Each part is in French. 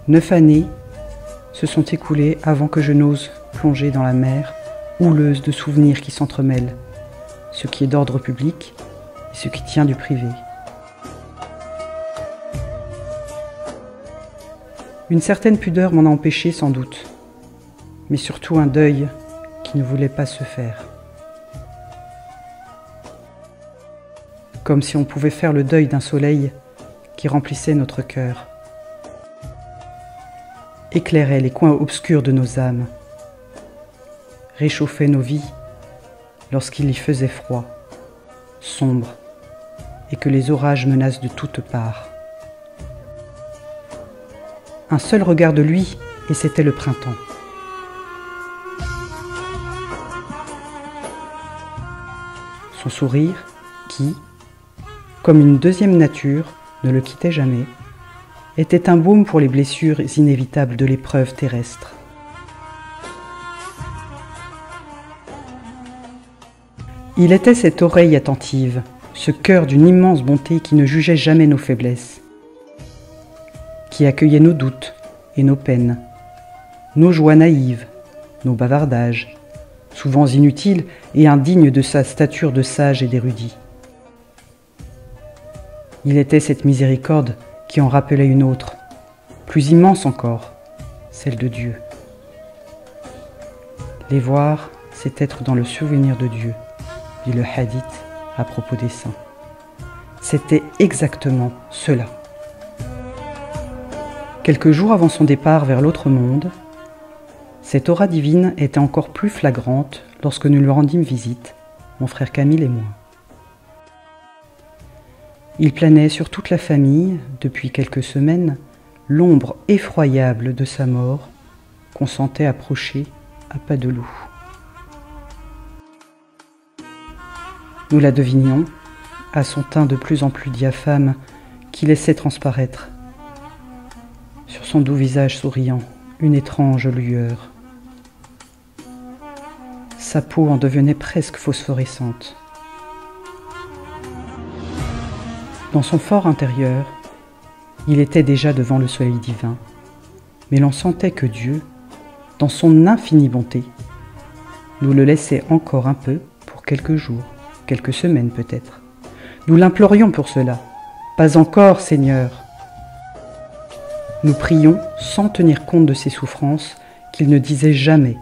9 années se sont écoulées avant que je n'ose plonger dans la mer houleuse de souvenirs qui s'entremêlent, ce qui est d'ordre public et ce qui tient du privé. Une certaine pudeur m'en a empêché sans doute, mais surtout un deuil qui ne voulait pas se faire. Comme si on pouvait faire le deuil d'un soleil qui remplissait notre cœur, éclairait les coins obscurs de nos âmes, réchauffait nos vies lorsqu'il y faisait froid, sombre, et que les orages menacent de toutes parts. Un seul regard de lui, et c'était le printemps. Son sourire, qui, comme une deuxième nature, ne le quittait jamais, était un baume pour les blessures inévitables de l'épreuve terrestre. Il était cette oreille attentive, ce cœur d'une immense bonté qui ne jugeait jamais nos faiblesses, qui accueillait nos doutes et nos peines, nos joies naïves, nos bavardages, souvent inutiles et indignes de sa stature de sage et d'érudit. Il était cette miséricorde qui en rappelait une autre, plus immense encore, celle de Dieu. Les voir, c'est être dans le souvenir de Dieu, dit le hadith à propos des saints. C'était exactement cela. Quelques jours avant son départ vers l'autre monde, cette aura divine était encore plus flagrante lorsque nous lui rendîmes visite, mon frère Camille et moi. Il planait sur toute la famille, depuis quelques semaines, l'ombre effroyable de sa mort qu'on sentait approcher à pas de loup. Nous la devinions, à son teint de plus en plus diaphane qui laissait transparaître, sur son doux visage souriant, une étrange lueur. Sa peau en devenait presque phosphorescente. Dans son fort intérieur, il était déjà devant le soleil divin, mais l'on sentait que Dieu, dans son infinie bonté, nous le laissait encore un peu pour quelques jours, quelques semaines peut-être. Nous l'implorions pour cela. Pas encore, Seigneur. Nous prions sans tenir compte de ses souffrances qu'il ne disait jamais,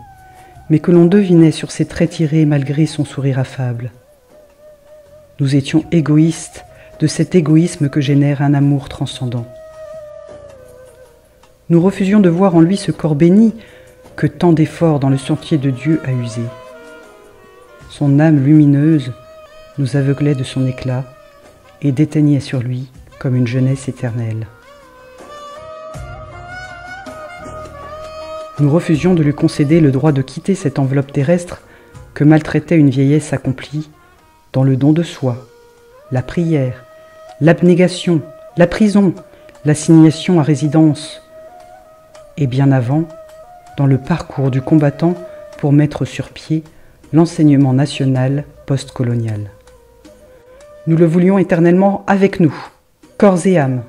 mais que l'on devinait sur ses traits tirés malgré son sourire affable. Nous étions égoïstes de cet égoïsme que génère un amour transcendant. Nous refusions de voir en lui ce corps béni que tant d'efforts dans le sentier de Dieu a usé. Son âme lumineuse nous aveuglait de son éclat et déteignait sur lui comme une jeunesse éternelle. Nous refusions de lui concéder le droit de quitter cette enveloppe terrestre que maltraitait une vieillesse accomplie dans le don de soi, la prière, l'abnégation, la prison, l'assignation à résidence, et bien avant, dans le parcours du combattant pour mettre sur pied l'enseignement national post-colonial. Nous le voulions éternellement avec nous, corps et âme.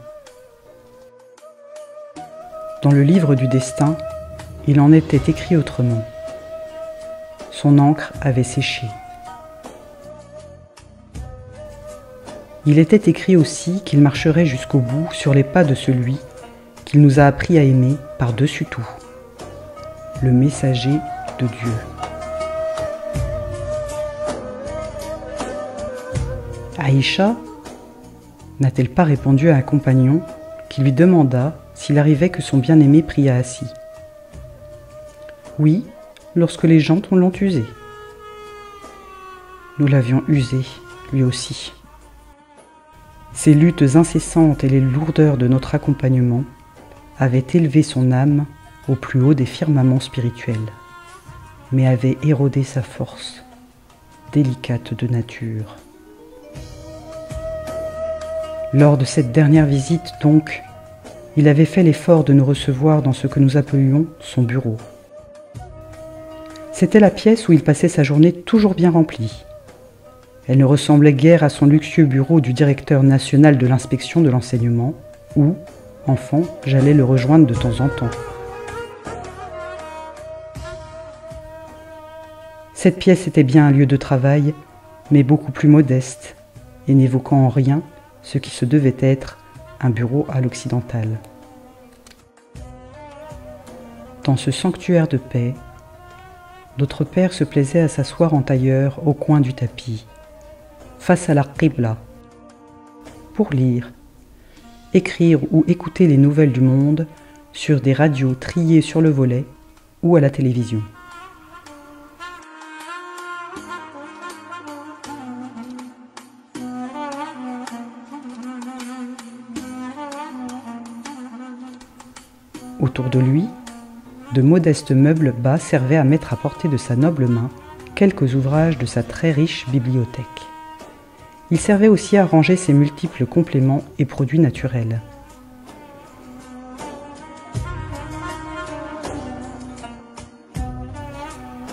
Dans le livre du destin, il en était écrit autrement. Son encre avait séché. Il était écrit aussi qu'il marcherait jusqu'au bout sur les pas de celui qu'il nous a appris à aimer par-dessus tout, le messager de Dieu. Aïcha n'a-t-elle pas répondu à un compagnon qui lui demanda s'il arrivait que son bien-aimé priât assis? Oui, lorsque les gens l'ont usé. Nous l'avions usé, lui aussi. Ces luttes incessantes et les lourdeurs de notre accompagnement avaient élevé son âme au plus haut des firmaments spirituels, mais avaient érodé sa force, délicate de nature. Lors de cette dernière visite, donc, il avait fait l'effort de nous recevoir dans ce que nous appelions son bureau. C'était la pièce où il passait sa journée toujours bien remplie. Elle ne ressemblait guère à son luxueux bureau du directeur national de l'inspection de l'enseignement, où, Enfant, j'allais le rejoindre de temps en temps. Cette pièce était bien un lieu de travail, mais beaucoup plus modeste, et n'évoquant en rien ce qui se devait être un bureau à l'occidentale. Dans ce sanctuaire de paix, notre père se plaisait à s'asseoir en tailleur au coin du tapis, face à la Qibla, pour lire, écrire ou écouter les nouvelles du monde sur des radios triées sur le volet ou à la télévision. Autour de lui, de modestes meubles bas servaient à mettre à portée de sa noble main quelques ouvrages de sa très riche bibliothèque. Il servait aussi à ranger ses multiples compléments et produits naturels.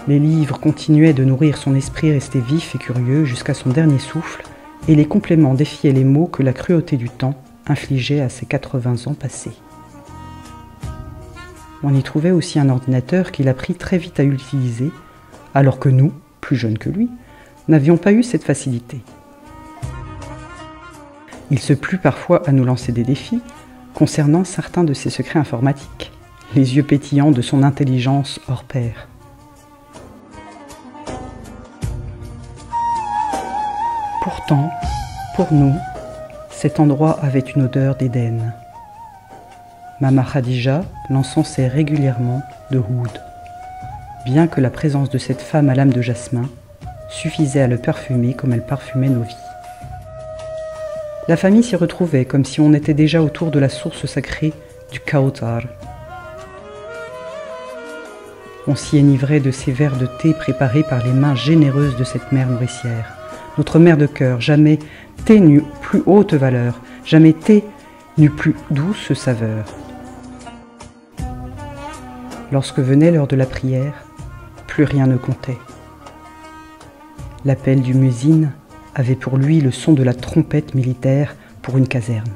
Les livres continuaient de nourrir son esprit resté vif et curieux jusqu'à son dernier souffle, et les compléments défiaient les maux que la cruauté du temps infligeait à ses 80 ans passés. On y trouvait aussi un ordinateur qu'il apprit très vite à utiliser, alors que nous, plus jeunes que lui, n'avions pas eu cette facilité. Il se plut parfois à nous lancer des défis concernant certains de ses secrets informatiques, les yeux pétillants de son intelligence hors pair. Pourtant, pour nous, cet endroit avait une odeur d'Éden. Mama Khadija l'encensait régulièrement de oud, bien que la présence de cette femme à l'âme de jasmin suffisait à le parfumer comme elle parfumait nos vies. La famille s'y retrouvait comme si on était déjà autour de la source sacrée du Kawthar. On s'y enivrait de ces verres de thé préparés par les mains généreuses de cette mère nourricière. Notre mère de cœur, jamais thé n'eut plus haute valeur, jamais thé n'eut plus douce saveur. Lorsque venait l'heure de la prière, plus rien ne comptait. L'appel du muezzin avait pour lui le son de la trompette militaire pour une caserne.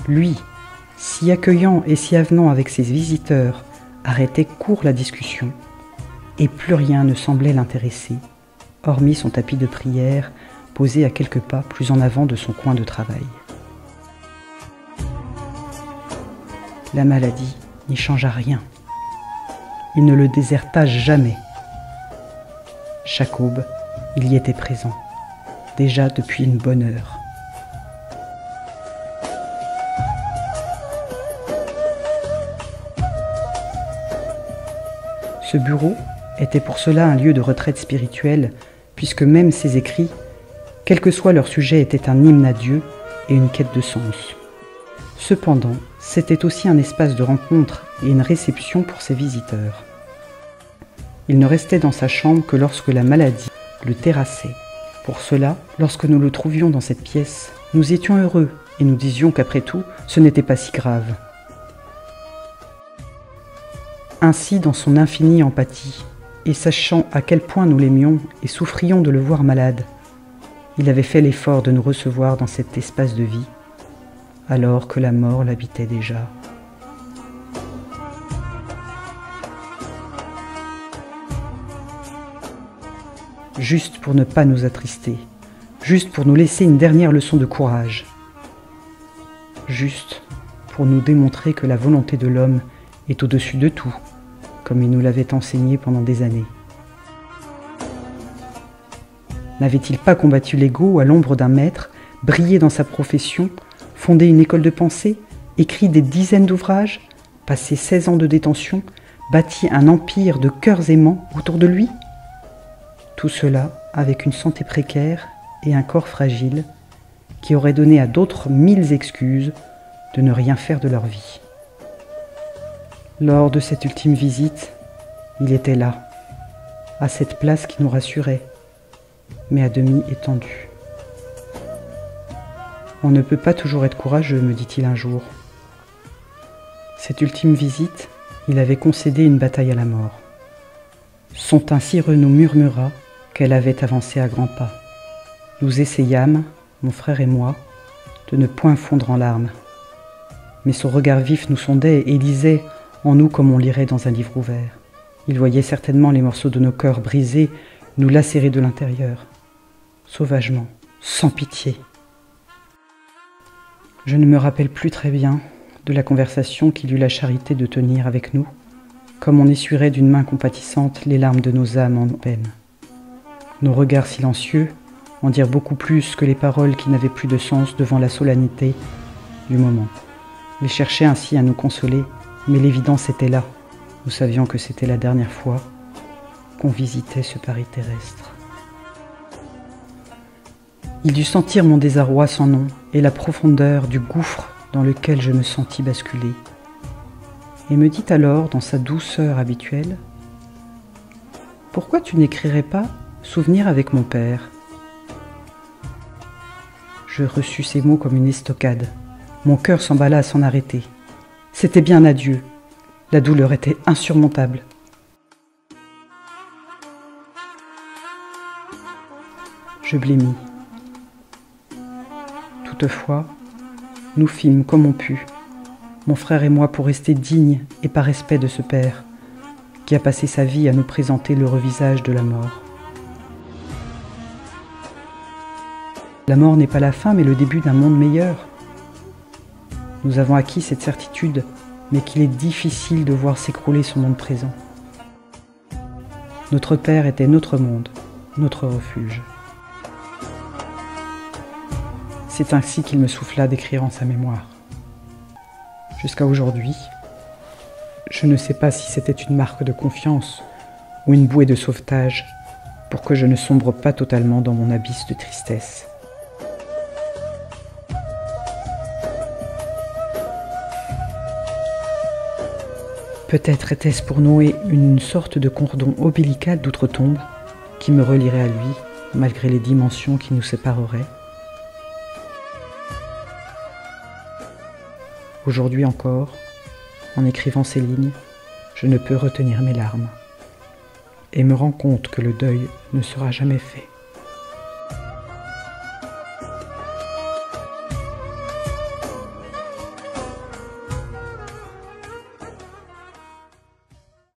Lui, si accueillant et si avenant avec ses visiteurs, arrêtait court la discussion, et plus rien ne semblait l'intéresser, hormis son tapis de prière posé à quelques pas plus en avant de son coin de travail. La maladie n'y changea rien. Il ne le déserta jamais. Chaque aube, il y était présent, déjà depuis une bonne heure. Ce bureau était pour cela un lieu de retraite spirituelle, puisque même ses écrits, quel que soit leur sujet, étaient un hymne à Dieu et une quête de sens. Cependant, c'était aussi un espace de rencontre et une réception pour ses visiteurs. Il ne restait dans sa chambre que lorsque la maladie le terrassait. Pour cela, lorsque nous le trouvions dans cette pièce, nous étions heureux et nous disions qu'après tout, ce n'était pas si grave. Ainsi, dans son infinie empathie, et sachant à quel point nous l'aimions et souffrions de le voir malade, il avait fait l'effort de nous recevoir dans cet espace de vie, alors que la mort l'habitait déjà. Juste pour ne pas nous attrister, juste pour nous laisser une dernière leçon de courage, juste pour nous démontrer que la volonté de l'homme est au-dessus de tout, comme il nous l'avait enseigné pendant des années. N'avait-il pas combattu l'ego à l'ombre d'un maître, brillé dans sa profession, fondé une école de pensée, écrit des dizaines d'ouvrages, passé 16 ans de détention, bâti un empire de cœurs aimants autour de lui? Tout cela avec une santé précaire et un corps fragile qui auraient donné à d'autres 1000 excuses de ne rien faire de leur vie. Lors de cette ultime visite, il était là, à cette place qui nous rassurait, mais à demi étendue. On ne peut pas toujours être courageux, me dit-il un jour. Cette ultime visite, il avait concédé une bataille à la mort. Son teint cireux nous murmura qu'elle avait avancé à grands pas. Nous essayâmes, mon frère et moi, de ne point fondre en larmes. Mais son regard vif nous sondait et lisait en nous comme on lirait dans un livre ouvert. Il voyait certainement les morceaux de nos cœurs brisés nous lacérer de l'intérieur, sauvagement, sans pitié. Je ne me rappelle plus très bien de la conversation qu'il eut la charité de tenir avec nous, comme on essuierait d'une main compatissante les larmes de nos âmes en peine. Nos regards silencieux en dirent beaucoup plus que les paroles qui n'avaient plus de sens devant la solennité du moment. Ils cherchaient ainsi à nous consoler, mais l'évidence était là. Nous savions que c'était la dernière fois qu'on visitait ce Paris terrestre. Il dut sentir mon désarroi sans nom et la profondeur du gouffre dans lequel je me sentis basculer, et me dit alors, dans sa douceur habituelle, « Pourquoi tu n'écrirais pas « Souvenir avec mon père » ?» Je reçus ces mots comme une estocade. Mon cœur s'emballa à s'en arrêter. C'était bien un adieu. La douleur était insurmontable. Je blêmis. Toutefois, nous fîmes comme on put, mon frère et moi, pour rester dignes et par respect de ce père qui a passé sa vie à nous présenter l'heureux visage de la mort. La mort n'est pas la fin, mais le début d'un monde meilleur. Nous avons acquis cette certitude, mais qu'il est difficile de voir s'écrouler son monde présent. Notre Père était notre monde, notre refuge. C'est ainsi qu'il me souffla d'écrire en sa mémoire. Jusqu'à aujourd'hui, je ne sais pas si c'était une marque de confiance ou une bouée de sauvetage pour que je ne sombre pas totalement dans mon abysse de tristesse. Peut-être était-ce pour Noé une sorte de cordon ombilical d'outre-tombe qui me relierait à lui, malgré les dimensions qui nous sépareraient. Aujourd'hui encore, en écrivant ces lignes, je ne peux retenir mes larmes et me rends compte que le deuil ne sera jamais fait.